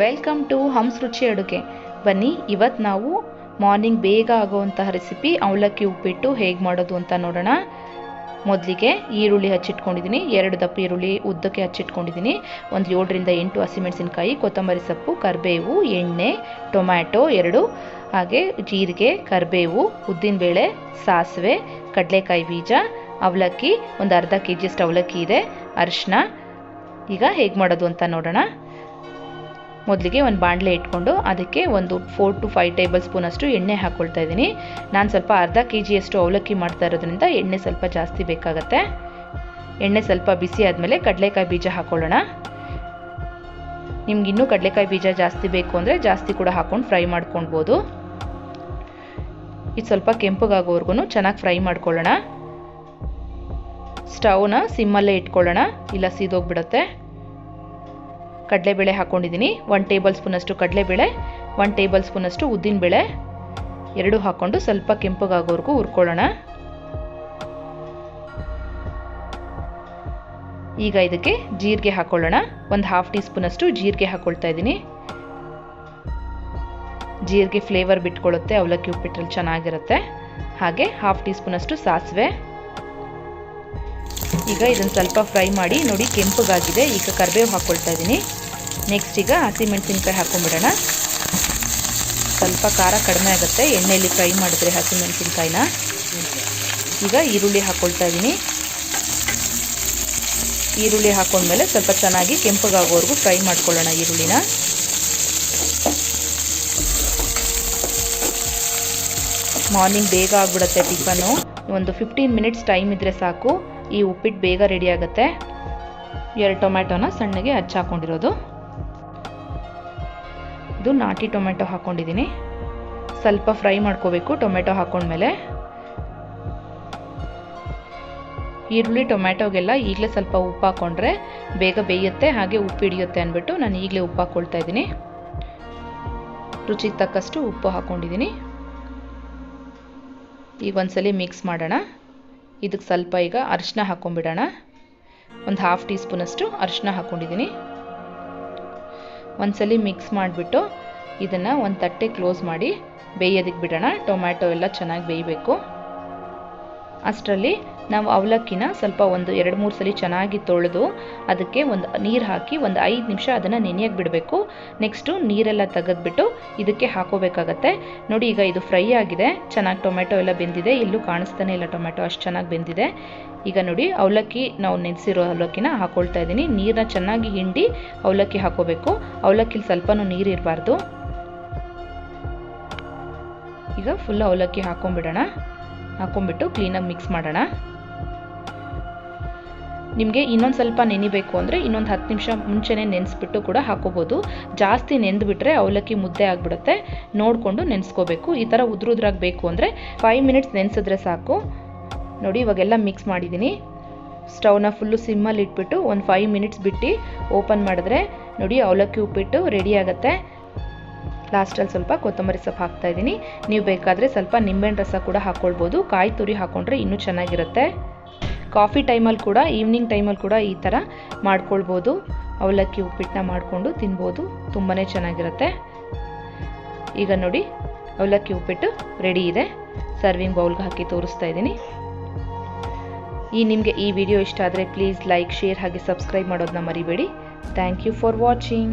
Welcome to Hans ರುಚಿ ಅಡುಗೆ. ಬನ್ನಿ ಇವತ್ತು ನಾವು ಮಾರ್ನಿಂಗ್ ಬೇಗ ಆಗುವಂತಹ ರೆಸಿಪಿ ಅವಲಕ್ಕಿ ಉಪ್ಪಿಟ್ಟು ಹೇಗೆ ಮಾಡೋದು ಅಂತ ನೋಡೋಣ. ಮೊದಲಿಗೆ ಈರುಳ್ಳಿ ಹಚ್ಚಿಟ್ಕೊಂಡಿದ್ದೀನಿ, 2 ದಪ್ಪ ಈರುಳ್ಳಿ ಉದ್ದಕ್ಕೆ ಹಚ್ಚಿಟ್ಕೊಂಡಿದ್ದೀನಿ. ಒಂದು 7ರಿಂದ 8 ಹಸಿಮೆಣಸಿನಕಾಯಿ, ಕೊತ್ತಂಬರಿ ಸೊಪ್ಪು, ಕರಿಬೇವು, ಎಣ್ಣೆ, ಟೊಮ್ಯಾಟೊ 2, ಹಾಗೆ ಜೀರಿಗೆ, ಕರಿಬೇವು, ಉದ್ದಿನಬೇಳೆ, ಸಾಸಿವೆ, ಕಡಲೆಕಾಯಿ ಬೀಜ, ಅವಲಕ್ಕಿ, ಒಂದು ಅರ್ಧ ಕೆಜಿಯಷ್ಟು ಅವಲಕ್ಕಿ ಇದೆ, ಅರಿಶಿನ. ಈಗ ಹೇಗೆ ಮಾಡೋದು ಅಂತ ನೋಡೋಣ. ಮೊದಲಿಗೆ ಒಂದು ಬಾಣಲೆ ಇಟ್ಕೊಂಡು ಅದಕ್ಕೆ ಒಂದು 4 to 5 ಟೇಬಲ್ ಸ್ಪೂನ್ ಅಷ್ಟು ಎಣ್ಣೆ ಹಾಕ್ಕೊಳ್ತಾ ಇದ್ದೀನಿ. ನಾನು ಸ್ವಲ್ಪ ಅರ್ಧ ಕೆಜಿಯಷ್ಟು ಅವಲಕ್ಕಿ ಮಾಡ್ತಾ ಇರೋದ್ರಿಂದ ಎಣ್ಣೆ ಸ್ವಲ್ಪ ಜಾಸ್ತಿ ಬೇಕಾಗುತ್ತೆ. ಎಣ್ಣೆ ಸ್ವಲ್ಪ ಬಿಸಿ ಆದಮೇಲೆ ಕಡಲೆಕಾಯಿ ಬೀಜ ಹಾಕ್ಕೊಳ್ಳೋಣ. ನಿಮ್ಗೆ ಇನ್ನೂ ಕಡಲೆಕಾಯಿ ಬೀಜ ಜಾಸ್ತಿ ಬೇಕು ಅಂದರೆ ಜಾಸ್ತಿ ಕೂಡ ಹಾಕ್ಕೊಂಡು ಫ್ರೈ ಮಾಡ್ಕೊಳ್ಬೋದು. ಇದು ಸ್ವಲ್ಪ ಕೆಂಪಗಾಗೋವರೆಗೂ ಚೆನ್ನಾಗಿ ಫ್ರೈ ಮಾಡ್ಕೊಳ್ಳೋಣ. ಸ್ಟವ್ನ ಸಿಮ್ಮಲ್ಲೇ ಇಟ್ಕೊಳ್ಳೋಣ, ಇಲ್ಲ ಸೀದೋಗ್ಬಿಡುತ್ತೆ. ಕಡಲೆಬೇಳೆ ಹಾಕ್ಕೊಂಡಿದ್ದೀನಿ, 1 ಟೇಬಲ್ ಸ್ಪೂನ್ ಅಷ್ಟು ಕಡಲೆಬೇಳೆ, 1 ಟೇಬಲ್ ಸ್ಪೂನ್ ಅಷ್ಟು ಉದ್ದಿನಬೇಳೆ, 2 ಹಾಕ್ಕೊಂಡು ಸ್ವಲ್ಪ ಕೆಂಪಗಾಗೋವರೆಗೂ ಹುರ್ಕೊಳ್ಳೋಣ. ಈಗ ಇದಕ್ಕೆ ಜೀರಿಗೆ ಹಾಕ್ಕೊಳ್ಳೋಣ. ಒಂದು 1/2 ಟೀ ಸ್ಪೂನ್ ಅಷ್ಟು ಜೀರಿಗೆ ಹಾಕ್ಕೊಳ್ತಾ ಇದ್ದೀನಿ. ಜೀರಿಗೆ ಫ್ಲೇವರ್ ಬಿಟ್ಕೊಳ್ಳುತ್ತೆ, ಅವಲಕ್ಕಿ ಉಪ್ಪಿಟ್ಟಲ್ಲಿ ಚೆನ್ನಾಗಿರುತ್ತೆ. ಹಾಗೆ 1/2 ಟೀ ಸ್ಪೂನ್ ಅಷ್ಟು ಸಾಸಿವೆ. ಈಗ ಇದನ್ನು ಸ್ವಲ್ಪ ಫ್ರೈ ಮಾಡಿ ನೋಡಿ ಕೆಂಪಗಾಗಿದೆ. ಈಗ ಕರಿಬೇವು ಹಾಕ್ಕೊಳ್ತಾ ಇದ್ದೀನಿ. ನೆಕ್ಸ್ಟ್ ಈಗ ಹಸಿಮೆಣಸಿನ್ಕಾಯಿ ಹಾಕ್ಕೊಂಬಿಡೋಣ. ಸ್ವಲ್ಪ ಖಾರ ಕಡಿಮೆ ಆಗುತ್ತೆ ಎಣ್ಣೆಯಲ್ಲಿ ಫ್ರೈ ಮಾಡಿದ್ರೆ ಹಸಿಮೆಣಸಿನ್ಕಾಯಿನ. ಈಗ ಈರುಳ್ಳಿ ಹಾಕ್ಕೊಳ್ತಾ ಇದ್ದೀನಿ. ಈರುಳ್ಳಿ ಹಾಕ್ಕೊಂಡ್ಮೇಲೆ ಸ್ವಲ್ಪ ಚೆನ್ನಾಗಿ ಕೆಂಪಗಾಗೋವರೆಗೂ ಫ್ರೈ ಮಾಡ್ಕೊಳ್ಳೋಣ ಈರುಳ್ಳಿನ. ಮಾರ್ನಿಂಗ್ ಬೇಗ ಆಗಿಬಿಡುತ್ತೆ ಟಿಫನ್ನು. ಒಂದು 15 ಮಿನಿಟ್ಸ್ ಟೈಮ್ ಇದ್ದರೆ ಸಾಕು, ಈ ಉಪ್ಪಿಟ್ಟು ಬೇಗ ರೆಡಿ ಆಗುತ್ತೆ. 2 ಟೊಮ್ಯಾಟೊನ ಸಣ್ಣಗೆ ಹಚ್ಚಾಕೊಂಡಿರೋದು, ಇದು ನಾಟಿ ಟೊಮೆಟೊ ಹಾಕ್ಕೊಂಡಿದ್ದೀನಿ. ಸ್ವಲ್ಪ ಫ್ರೈ ಮಾಡ್ಕೋಬೇಕು ಟೊಮೆಟೊ ಹಾಕ್ಕೊಂಡ್ಮೇಲೆ. ಈರುಳ್ಳಿ ಟೊಮ್ಯಾಟೊಗೆಲ್ಲ ಈಗಲೇ ಸ್ವಲ್ಪ ಉಪ್ಪು ಹಾಕ್ಕೊಂಡ್ರೆ ಬೇಗ ಬೇಯುತ್ತೆ, ಹಾಗೆ ಉಪ್ಪು ಹಿಡಿಯುತ್ತೆ ಅಂದ್ಬಿಟ್ಟು ನಾನು ಈಗಲೇ ಉಪ್ಪು ಹಾಕ್ಕೊಳ್ತಾ ಇದ್ದೀನಿ. ರುಚಿಗೆ ತಕ್ಕಷ್ಟು ಉಪ್ಪು ಹಾಕ್ಕೊಂಡಿದ್ದೀನಿ. ಈಗ ಒಂದ್ಸಲಿ ಮಿಕ್ಸ್ ಮಾಡೋಣ. ಇದಕ್ಕೆ ಸ್ವಲ್ಪ ಈಗ ಅರಿಶಿನ ಹಾಕ್ಕೊಂಬಿಡೋಣ. ಒಂದು 1/2 ಟೀ ಸ್ಪೂನ್ ಅಷ್ಟು ಅರಿಶಿನ ಹಾಕ್ಕೊಂಡಿದ್ದೀನಿ. ಒಂದ್ಸಲಿ ಮಿಕ್ಸ್ ಮಾಡಿಬಿಟ್ಟು ಇದನ್ನು ಒಂದು ತಟ್ಟೆ ಕ್ಲೋಸ್ ಮಾಡಿ ಬೇಯೋದಕ್ಕೆ ಬಿಡೋಣ. ಟೊಮ್ಯಾಟೊ ಎಲ್ಲ ಚೆನ್ನಾಗಿ ಬೇಯಬೇಕು. ಅಷ್ಟರಲ್ಲಿ ನಾವು ಅವಲಕ್ಕಿನ ಸ್ವಲ್ಪ ಒಂದು 2-3 ಸಲ ಚೆನ್ನಾಗಿ ತೊಳೆದು ಅದಕ್ಕೆ ಒಂದು ನೀರು ಹಾಕಿ ಒಂದು 5 ನಿಮಿಷ ಅದನ್ನು ನೆನೆಯಕ್ಕೆ ಬಿಡಬೇಕು. ನೆಕ್ಸ್ಟು ನೀರೆಲ್ಲ ತೆಗೆದ್ಬಿಟ್ಟು ಇದಕ್ಕೆ ಹಾಕೋಬೇಕಾಗತ್ತೆ. ನೋಡಿ ಈಗ ಇದು ಫ್ರೈ ಆಗಿದೆ, ಚೆನ್ನಾಗಿ ಟೊಮೆಟೊ ಎಲ್ಲ ಬೆಂದಿದೆ, ಎಲ್ಲೂ ಕಾಣಿಸ್ತಾನೆ ಇಲ್ಲ ಟೊಮೆಟೊ, ಅಷ್ಟು ಚೆನ್ನಾಗಿ ಬೆಂದಿದೆ. ಈಗ ನೋಡಿ ಅವಲಕ್ಕಿ, ನಾವು ನೆನೆಸಿರೋ ಅವಲಕ್ಕಿನ ಹಾಕ್ಕೊಳ್ತಾ ಇದ್ದೀನಿ. ನೀರನ್ನ ಚೆನ್ನಾಗಿ ಹಿಂಡಿ ಅವಲಕ್ಕಿ ಹಾಕೋಬೇಕು. ಅವಲಕ್ಕಿಲಿ ಸ್ವಲ್ಪನೂ ನೀರು ಇರಬಾರ್ದು. ಈಗ ಫುಲ್ ಅವಲಕ್ಕಿ ಹಾಕ್ಕೊಂಬಿಡೋಣ. ಹಾಕ್ಕೊಂಬಿಟ್ಟು ಕ್ಲೀನಾಗಿ ಮಿಕ್ಸ್ ಮಾಡೋಣ. ನಿಮಗೆ ಇನ್ನೊಂದು ಸ್ವಲ್ಪ ನೆನಿಬೇಕು ಅಂದರೆ ಇನ್ನೊಂದು 10 ನಿಮಿಷ ಮುಂಚೆನೇ ನೆನೆಸ್ಬಿಟ್ಟು ಕೂಡ ಹಾಕೋಬೋದು. ಜಾಸ್ತಿ ನೆಂದುಬಿಟ್ರೆ ಅವಲಕ್ಕಿ ಮುದ್ದೆ ಆಗಿಬಿಡುತ್ತೆ, ನೋಡಿಕೊಂಡು ನೆನೆಸ್ಕೋಬೇಕು. ಈ ಥರ ಉದ್ರಾಗಿ ಬೇಕು ಅಂದರೆ 5 ಮಿನಿಟ್ಸ್ ನೆನೆಸಿದ್ರೆ ಸಾಕು. ನೋಡಿ ಇವಾಗೆಲ್ಲ ಮಿಕ್ಸ್ ಮಾಡಿದ್ದೀನಿ. ಸ್ಟವ್ನ ಫುಲ್ಲು ಸಿಮ್ಮಲ್ಲಿ ಇಟ್ಬಿಟ್ಟು ಒಂದು 5 ಮಿನಿಟ್ಸ್ ಬಿಟ್ಟು ಓಪನ್ ಮಾಡಿದ್ರೆ ನೋಡಿ ಅವಲಕ್ಕಿ ಉಪ್ಪಿಟ್ಟು ರೆಡಿ ಆಗುತ್ತೆ. ಲಾಸ್ಟಲ್ಲಿ ಸ್ವಲ್ಪ ಕೊತ್ತಂಬರಿ ಸೊಪ್ಪು ಹಾಕ್ತಾ ಇದ್ದೀನಿ. ನೀವು ಬೇಕಾದರೆ ಸ್ವಲ್ಪ ನಿಂಬೆಹಣ್ಣು ರಸ ಕೂಡ ಹಾಕ್ಕೊಳ್ಬೋದು. ಕಾಯಿ ತುರಿ ಹಾಕ್ಕೊಂಡ್ರೆ ಇನ್ನೂ ಚೆನ್ನಾಗಿರುತ್ತೆ. ಕಾಫಿ ಟೈಮಲ್ಲಿ ಕೂಡ, ಈವ್ನಿಂಗ್ ಟೈಮಲ್ಲಿ ಕೂಡ ಈ ಥರ ಮಾಡ್ಕೊಳ್ಬೋದು. ಅವಲಕ್ಕಿ ಉಪ್ಪಿಟ್ಟನ್ನ ಮಾಡಿಕೊಂಡು ತಿನ್ಬೋದು, ತುಂಬಾ ಚೆನ್ನಾಗಿರುತ್ತೆ. ಈಗ ನೋಡಿ ಅವಲಕ್ಕಿ ಉಪ್ಪಿಟ್ಟು ರೆಡಿ ಇದೆ. ಸರ್ವಿಂಗ್ ಬೌಲ್ಗೆ ಹಾಕಿ ತೋರಿಸ್ತಾ ಇದ್ದೀನಿ. ನಿಮಗೆ ಈ ವಿಡಿಯೋ ಇಷ್ಟ ಆದರೆ ಪ್ಲೀಸ್ ಲೈಕ್, ಶೇರ್ ಹಾಗೆ ಸಬ್ಸ್ಕ್ರೈಬ್ ಮಾಡೋದನ್ನ ಮರಿಬೇಡಿ. Thank you for watching.